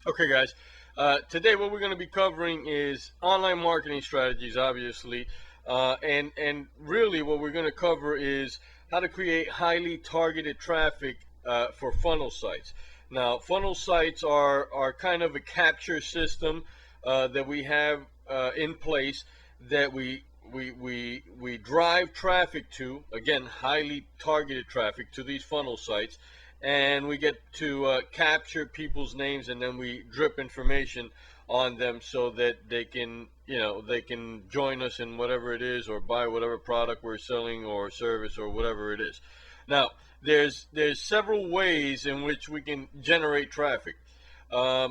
Okay, guys. Today, what we're going to be covering is online marketing strategies, obviously, and really, what we're going to cover is how to create highly targeted traffic for funnel sites. Now, funnel sites are kind of a capture system that we have in place that we drive traffic to, again, highly targeted traffic to these funnel sites, and we get to capture people's names, and then we drip information on them so that they can join us in whatever it is, or buy whatever product we're selling or service or whatever it is. Now, there's several ways in which we can generate traffic.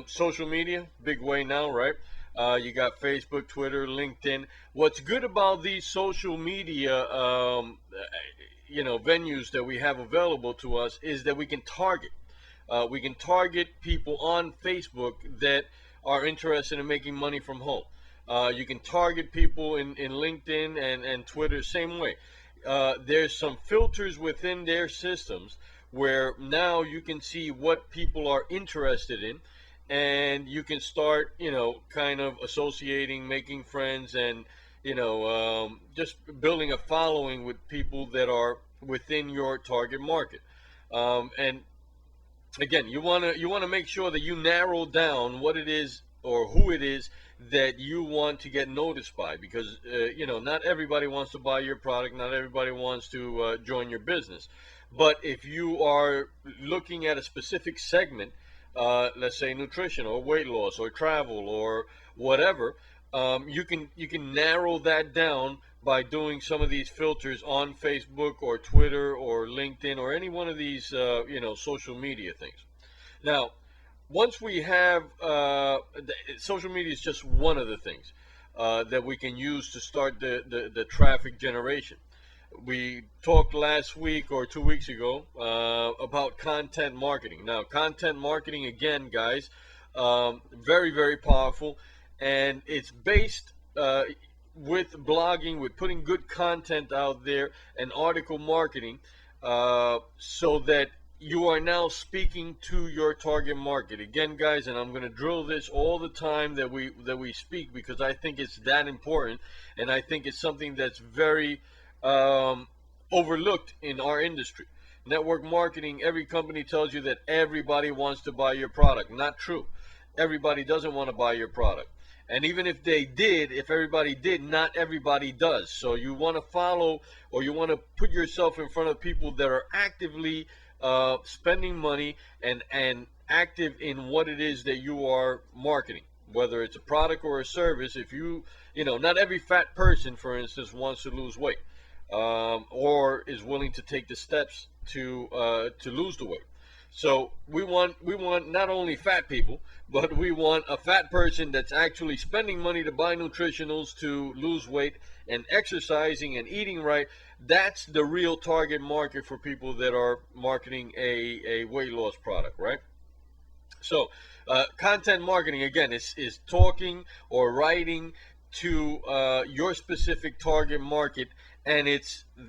Social media, big way now, right? You got Facebook, Twitter, LinkedIn. What's good about these social media venues that we have available to us is that we can target. We can target people on Facebook that are interested in making money from home. You can target people in LinkedIn and Twitter, same way. There's some filters within their systems where now you can see what people are interested in, and you can start, kind of associating, making friends, and just building a following with people that are within your target market. And again, you want to make sure that you narrow down what it is or who it is that you want to get noticed by, because not everybody wants to buy your product, not everybody wants to join your business. But if you are looking at a specific segment, let's say nutrition or weight loss or travel or whatever, you can narrow that down by doing some of these filters on Facebook or Twitter or LinkedIn or any one of these social media things. Now, once we have social media is just one of the things that we can use to start the traffic generation. We talked last week or 2 weeks ago about content marketing. Now, content marketing, again, guys, very, very powerful, and it's based with blogging, with putting good content out there, and article marketing, so that you are now speaking to your target market. Again, guys, and I'm going to drill this all the time that we speak, because I think it's that important, and I think it's something that's very overlooked in our industry. Network marketing, every company tells you that everybody wants to buy your product. Not true. Everybody doesn't want to buy your product. And even if they did, if everybody did, not everybody does. So you want to follow, or you want to put yourself in front of people that are actively spending money and active in what it is that you are marketing, whether it's a product or a service. If not every fat person, for instance, wants to lose weight, or is willing to take the steps to lose the weight. So we want not only fat people, but we want a fat person that's actually spending money to buy nutritionals, to lose weight, and exercising and eating right. That's the real target market for people that are marketing a weight loss product, right? So, content marketing, again, is talking or writing to your specific target market, and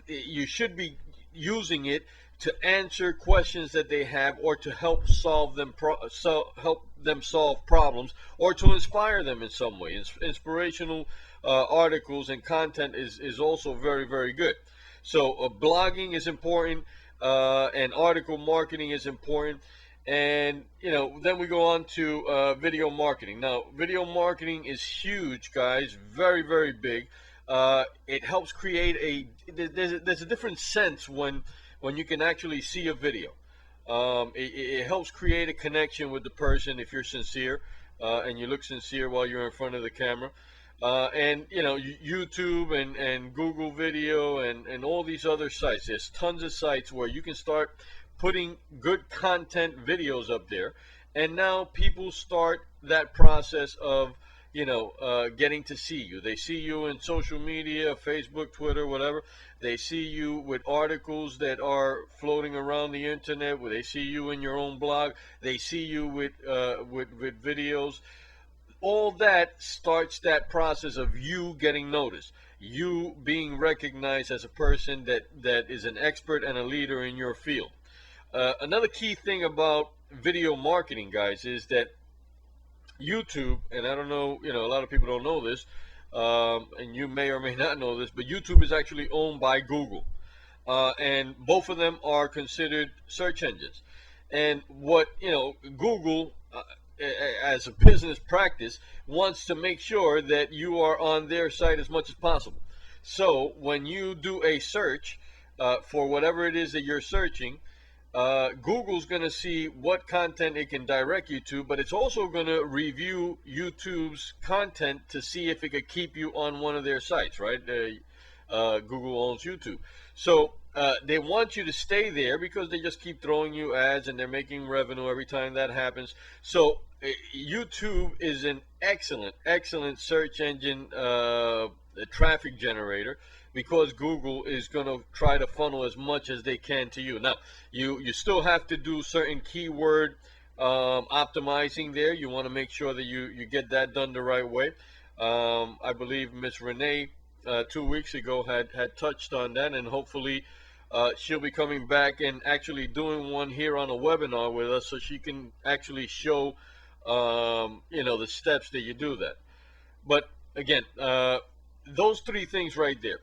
you should be using it to answer questions that they have, or to help help them solve problems, or to inspire them in some way. Inspirational articles and content is also very, very good. So blogging is important, and article marketing is important. And then we go on to video marketing. Now, video marketing is huge, guys, very, very big. It helps create there's a different sense when you can actually see a video. It helps create a connection with the person if you're sincere, and you look sincere while you're in front of the camera. And YouTube and Google Video and all these other sites. There's tons of sites where you can start putting good content videos up there, and now people start that process of getting to see you. They see you in social media, Facebook, Twitter, whatever. They see you with articles that are floating around the internet. Where they see you in your own blog. They see you with videos. All that starts that process of you getting noticed, you being recognized as a person that is an expert and a leader in your field. Another key thing about video marketing, guys, is that YouTube, and I don't know, a lot of people don't know this, and you may or may not know this, but YouTube is actually owned by Google. And both of them are considered search engines. And what Google, as a business practice, wants to make sure that you are on their site as much as possible. So when you do a search for whatever it is that you're searching, Google's going to see what content it can direct you to, but it's also going to review YouTube's content to see if it could keep you on one of their sites, right? Google owns YouTube. So they want you to stay there because they just keep throwing you ads and they're making revenue every time that happens. So YouTube is an excellent search engine traffic generator because Google is going to try to funnel as much as they can to you. Now, you still have to do certain keyword optimizing there. You want to make sure that you get that done the right way. I believe Miss Renee 2 weeks ago had touched on that, and hopefully she'll be coming back and actually doing one here on a webinar with us so she can actually show the steps that you do that. But again, those three things right there,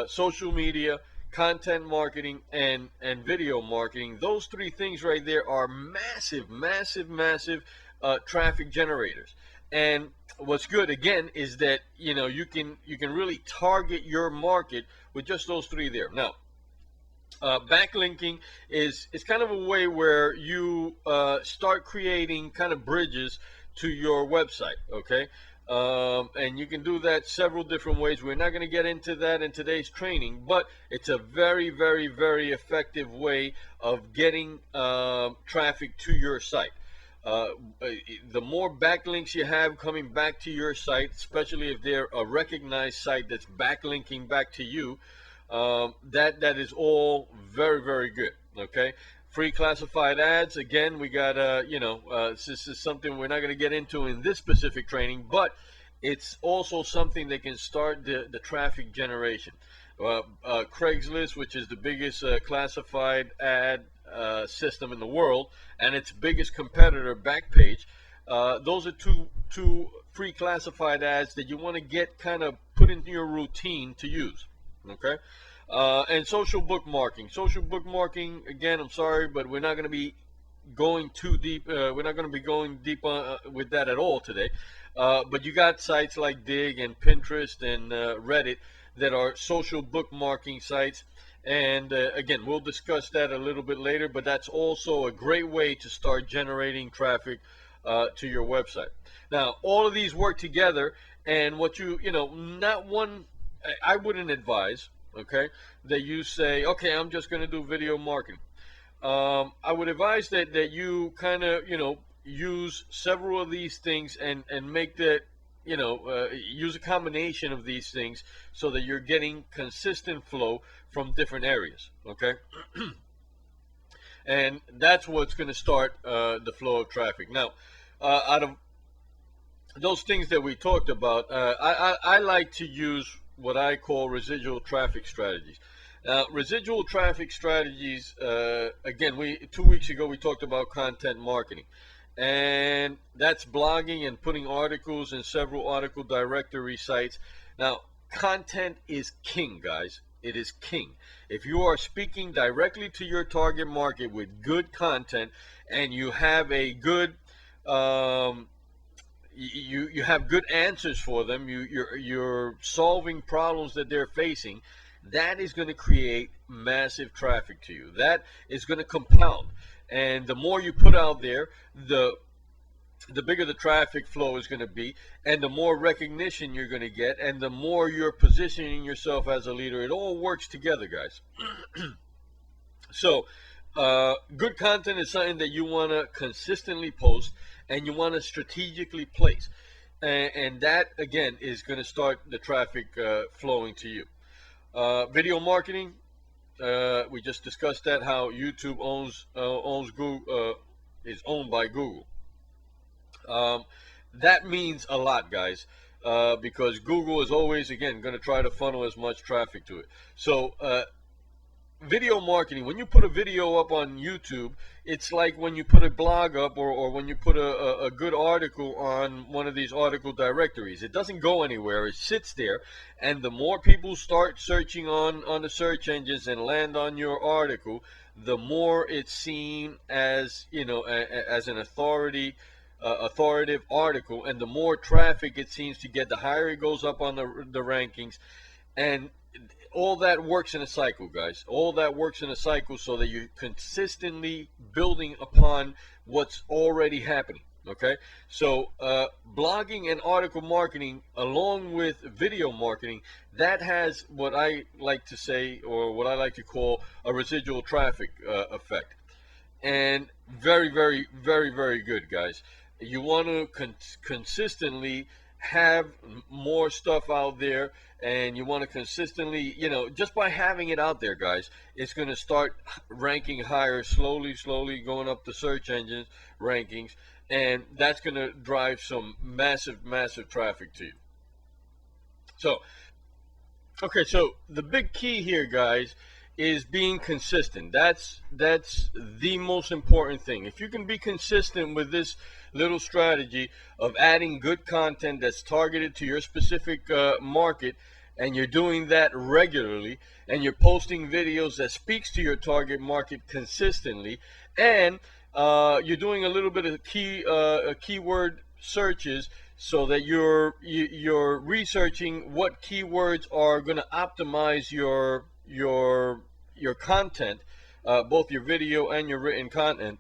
social media, content marketing, and video marketing, those three things right there are massive traffic generators. And what's good again is that you can really target your market with just those three there. Now, backlinking is kind of a way where you start creating kind of bridges to your website, okay? And you can do that several different ways. We're not going to get into that in today's training, but it's a very effective way of getting traffic to your site. The more backlinks you have coming back to your site, especially if they're a recognized site that's backlinking back to you, that is all very good. Okay, free classified ads. Again, we got this is something we're not going to get into in this specific training, but it's also something that can start the traffic generation. Craigslist, which is the biggest classified ad system in the world, and its biggest competitor, Backpage. Those are two free classified ads that you want to get kind of put into your routine to use. Okay, and social bookmarking. Social bookmarking, again, I'm sorry, but we're not going to be going too deep. We're not going to be going deep with that at all today. But you got sites like Dig and Pinterest and Reddit that are social bookmarking sites. And again, we'll discuss that a little bit later, but that's also a great way to start generating traffic to your website. Now, all of these work together, and what not one, I wouldn't advise, okay, that you say, okay, I'm just going to do video marketing. I would advise that you kind of, use several of these things and make that, use a combination of these things so that you're getting consistent flow from different areas, okay? And that's what's going to start the flow of traffic. Now, out of those things that we talked about, I like to use what I call residual traffic strategies. Now, residual traffic strategies, again, 2 weeks ago we talked about content marketing, and that's blogging and putting articles in several article directory sites. Now, content is king, guys. It is king. If you are speaking directly to your target market with good content, and you have a good you have good answers for them, you're solving problems that they're facing, that is going to create massive traffic to you. That is going to compound. And the more you put out there, the bigger the traffic flow is going to be, and the more recognition you're going to get, and the more you're positioning yourself as a leader. It all works together, guys. So, good content is something that you want to consistently post, and you want to strategically place. And that, again, is going to start the traffic flowing to you. Video marketing, we just discussed that, how YouTube owns Google, is owned by Google. That means a lot, guys, because Google is always, again, going to try to funnel as much traffic to it. So video marketing, when you put a video up on YouTube, it's like when you put a blog up, or when you put a good article on one of these article directories. It doesn't go anywhere. It sits there, and the more people start searching on the search engines and land on your article, the more it's seen as, you know, as an authoritative article, and the more traffic it seems to get, the higher it goes up on the rankings. And all that works in a cycle, guys. All that works in a cycle, so that you're consistently building upon what's already happening. Okay, so blogging and article marketing, along with video marketing, that has what I like to say, or what I like to call, a residual traffic effect. And very, very, very, very good, guys. You want to consistently have more stuff out there, and you want to consistently, you know, just by having it out there, guys, it's going to start ranking higher, slowly going up the search engines rankings, and that's going to drive some massive traffic to you. So okay, so the big key here, guys, is being consistent. That's the most important thing. If you can be consistent with this little strategy of adding good content that's targeted to your specific market, and you're doing that regularly, and you're posting videos that speaks to your target market consistently, and you're doing a little bit of keyword searches, so that you're researching what keywords are going to optimize your content, both your video and your written content.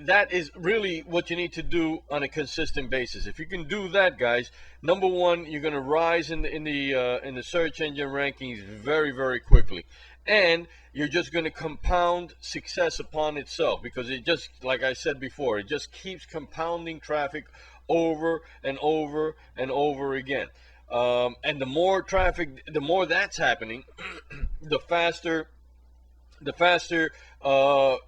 That is really what you need to do on a consistent basis. If you can do that, guys, number one, you're going to rise in the search engine rankings very quickly, and you're just going to compound success upon itself, because it just, like I said before, it just keeps compounding traffic over and over again. And the more traffic, the more that's happening, the faster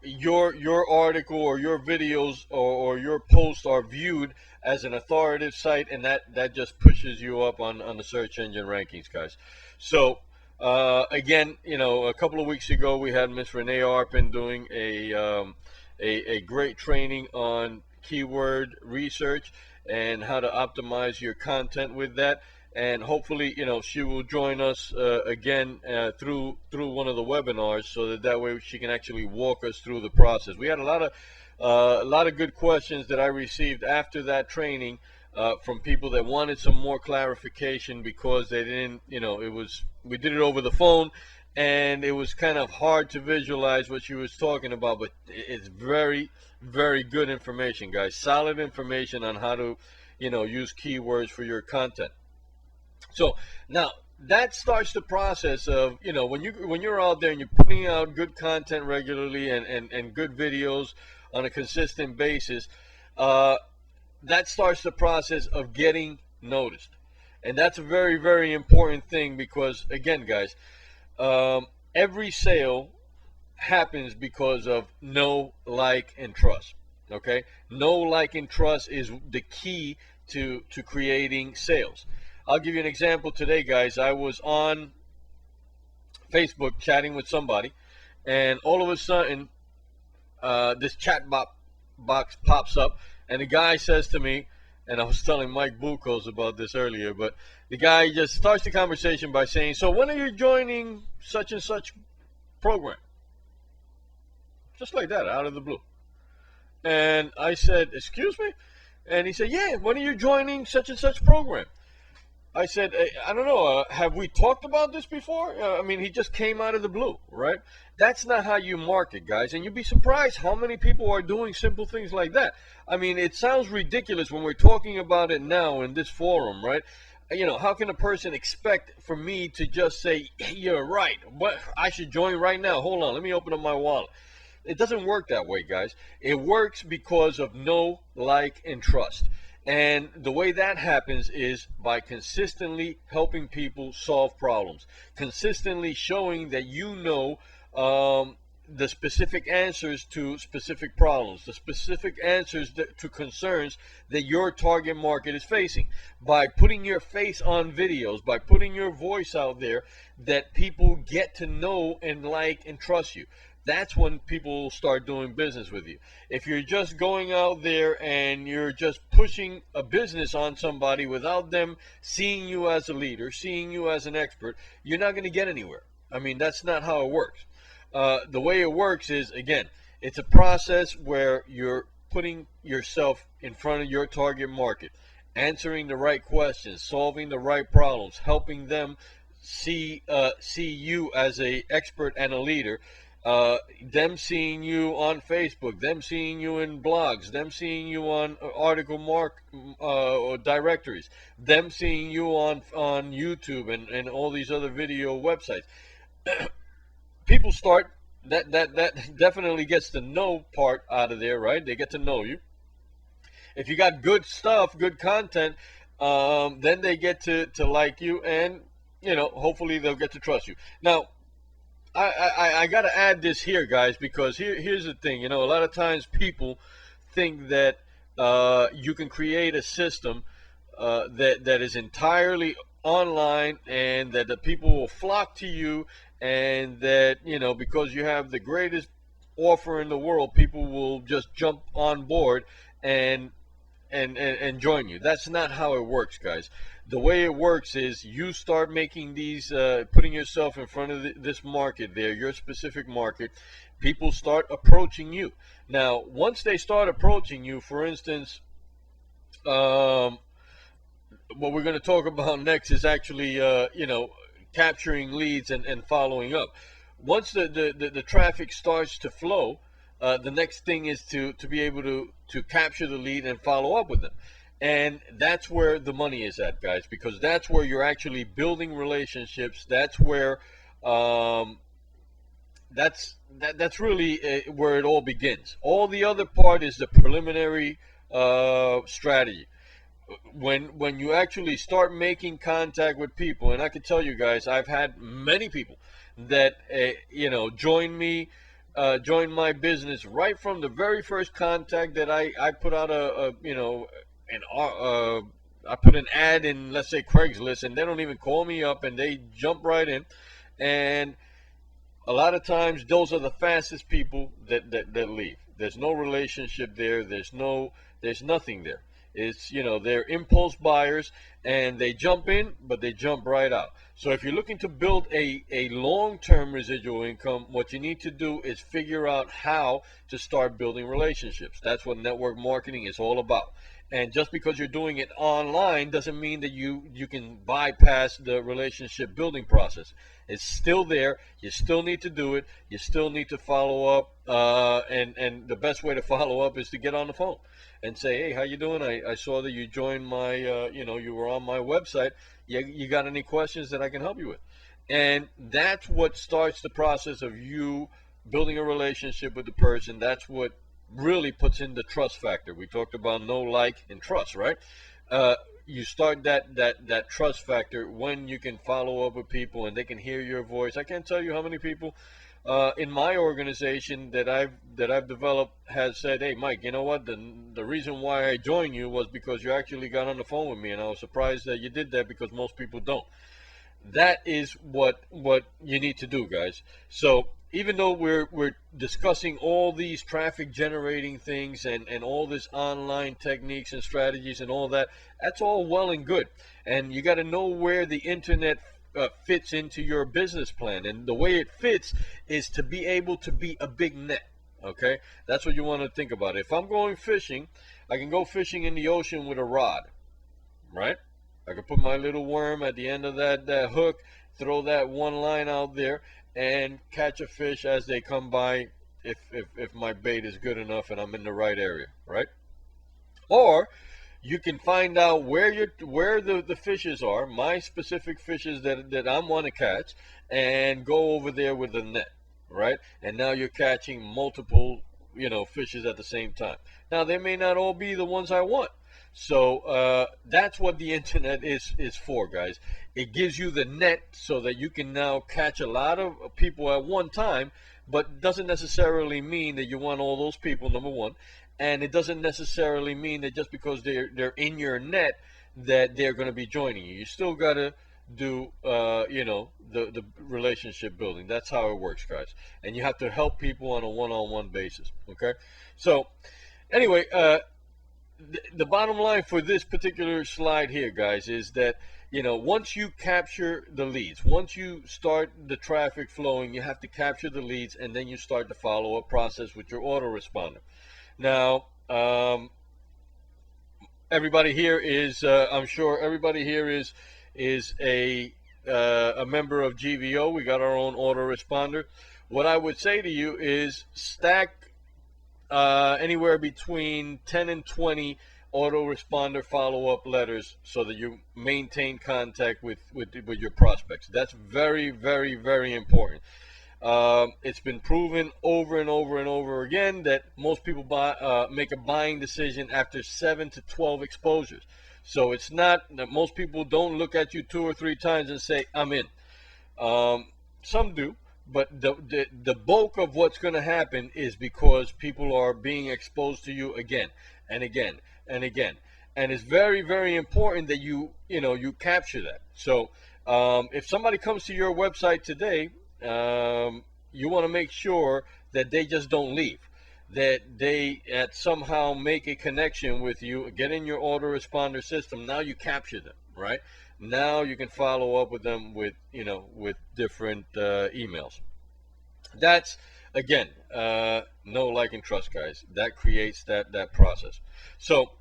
your article or your videos or your posts are viewed as an authoritative site, and that just pushes you up on the search engine rankings, guys. So again, you know, a couple of weeks ago we had Miss Renee Arpin doing a great training on keyword research and how to optimize your content with that. And hopefully, you know, she will join us again through one of the webinars, so that way she can actually walk us through the process. We had a lot of good questions that I received after that training from people that wanted some more clarification, because they didn't, you know, we did it over the phone, and it was kind of hard to visualize what she was talking about. But it's very good information, guys. Solid information on how to, you know, use keywords for your content. So now that starts the process of, you know, when you're out there and you're putting out good content regularly, and good videos on a consistent basis, that starts the process of getting noticed. And that's a very important thing, because again, guys, every sale happens because of know, like, and trust. Okay, know, like, and trust is the key to creating sales. I'll give you an example today, guys. I was on Facebook chatting with somebody, and all of a sudden this chat box pops up, and the guy says to me, and I was telling Mike Bucos about this earlier, but the guy just starts the conversation by saying, "So when are you joining such and such program?" Just like that, out of the blue. And I said, "Excuse me?" And he said, "Yeah, when are you joining such and such program?" I said, "I don't know, have we talked about this before?" I mean, he just came out of the blue, right? That's not how you market, guys. And you'd be surprised how many people are doing simple things like that. I mean, it sounds ridiculous when we're talking about it now in this forum, right? You know, how can a person expect for me to just say, "Hey, you're right, what, I should join right now. Hold on, let me open up my wallet." It doesn't work that way, guys. It works because of know, like, and trust. And the way that happens is by consistently helping people solve problems, consistently showing that you know the specific answers to specific problems, the specific answers to concerns that your target market is facing. By putting your face on videos, by putting your voice out there, that people get to know and like and trust you. That's when people will start doing business with you. If you're just going out there and you're just pushing a business on somebody without them seeing you as a leader, seeing you as an expert, you're not going to get anywhere. I mean, that's not how it works. The way it works is, again, it's a process where you're putting yourself in front of your target market, answering the right questions, solving the right problems, helping them see you as a expert and a leader, them seeing you on Facebook, them seeing you in blogs, them seeing you on or directories, them seeing you on YouTube and all these other video websites. People start that definitely gets the know part out of there, right? They get to know you. If you got good stuff, good content, then they get to like you, and hopefully they'll get to trust you. Now, I got to add this here, guys, because here's the thing. A lot of times people think that you can create a system that is entirely online, and that the people will flock to you, and that because you have the greatest offer in the world, people will just jump on board and join you. That's not how it works, guys. The way it works is you start making these, putting yourself in front of this market there, your specific market. People start approaching you. Now, once they start approaching you, for instance, what we're going to talk about next is actually, capturing leads and following up. Once the traffic starts to flow, the next thing is to be able to capture the lead and follow up with them. And that's where the money is at, guys, because that's where you're actually building relationships. That's where that's really where it all begins. All the other part is the preliminary strategy. When you actually start making contact with people, and I can tell you guys, I've had many people that join my business right from the very first contact that I put out I put an ad in, let's say, Craigslist, and they don't even call me up, and they jump right in. And a lot of times those are the fastest people that leave. There's no relationship there. There's nothing there. It's, they're impulse buyers, and they jump in, but they jump right out. So if you're looking to build a long-term residual income, what you need to do is figure out how to start building relationships. That's what network marketing is all about. And just because you're doing it online doesn't mean that you can bypass the relationship building process. It's still there. You still need to do it. You still need to follow up. And the best way to follow up is to get on the phone and say, hey, how you doing? I saw that you joined my, you were on my website. You got any questions that I can help you with? And that's what starts the process of you building a relationship with the person. That's what really puts in the trust factor. We talked about know, like, and trust, right? You start that trust factor when you can follow up with people and they can hear your voice. I can't tell you how many people in my organization that I've developed has said, hey, Mike, you know what, the reason why I joined you was because you actually got on the phone with me, and I was surprised that you did that, because most people don't. That is what you need to do, guys. So even though we're discussing all these traffic generating things and all this online techniques and strategies and all that, that's all well and good, and you got to know where the internet fits into your business plan. And the way it fits is to be able to be a big net. Okay, that's what you want to think about. If I'm going fishing, I can go fishing in the ocean with a rod, right? I can put my little worm at the end of that hook, throw that one line out there, and catch a fish as they come by, if my bait is good enough and I'm in the right area, right? Or you can find out where the fishes are, my specific fishes that I want to catch, and go over there with a net, right? And now you're catching multiple fishes at the same time. Now they may not all be the ones I want. So that's what the internet is for, guys. It gives you the net so that you can now catch a lot of people at one time, but doesn't necessarily mean that you want all those people, number one, and it doesn't necessarily mean that just because they're in your net that they're going to be joining you. You still got to do the relationship building. That's how it works, guys, and you have to help people on a one-on-one basis. Okay, so anyway, the bottom line for this particular slide here, guys, is that once you capture the leads, once you start the traffic flowing, you have to capture the leads, and then you start the follow-up process with your autoresponder. Now, everybody here is, I'm sure everybody here is a member of GVO. We got our own autoresponder. What I would say to you is stack anywhere between 10 and 20 autoresponder follow-up letters so that you maintain contact with your prospects. That's very, very, very important. It's been proven over and over and over again that most people make a buying decision after 7 to 12 exposures. So it's not that most people don't look at you 2 or 3 times and say, I'm in. Some do, but the bulk of what's going to happen is because people are being exposed to you again and again and again. And it's very, very important that you capture that. So if somebody comes to your website today, you want to make sure that they just don't leave, that they somehow make a connection with you, get in your autoresponder system. Now you capture them, right? Now you can follow up with them with different emails. That's again know, like, and trust, guys. That creates that process. So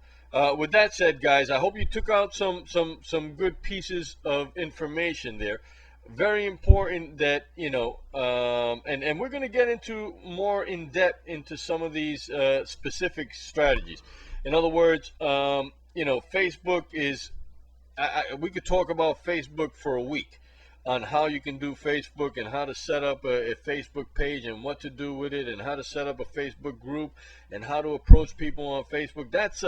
with that said, guys, I hope you took out some good pieces of information there. Very important that and we're going to get into more in depth into some of these specific strategies. In other words, Facebook is we could talk about Facebook for a week on how you can do Facebook and how to set up a Facebook page and what to do with it and how to set up a Facebook group and how to approach people on Facebook. That's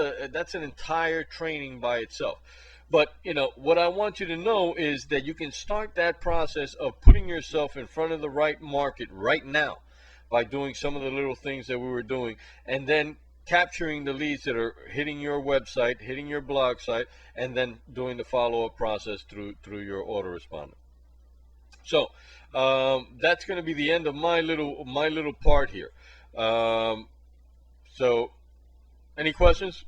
an entire training by itself. But what I want you to know is that you can start that process of putting yourself in front of the right market right now by doing some of the little things that we were doing, and then capturing the leads that are hitting your website, hitting your blog site, and then doing the follow-up process through your autoresponder. So that's going to be the end of my little part here. So any questions?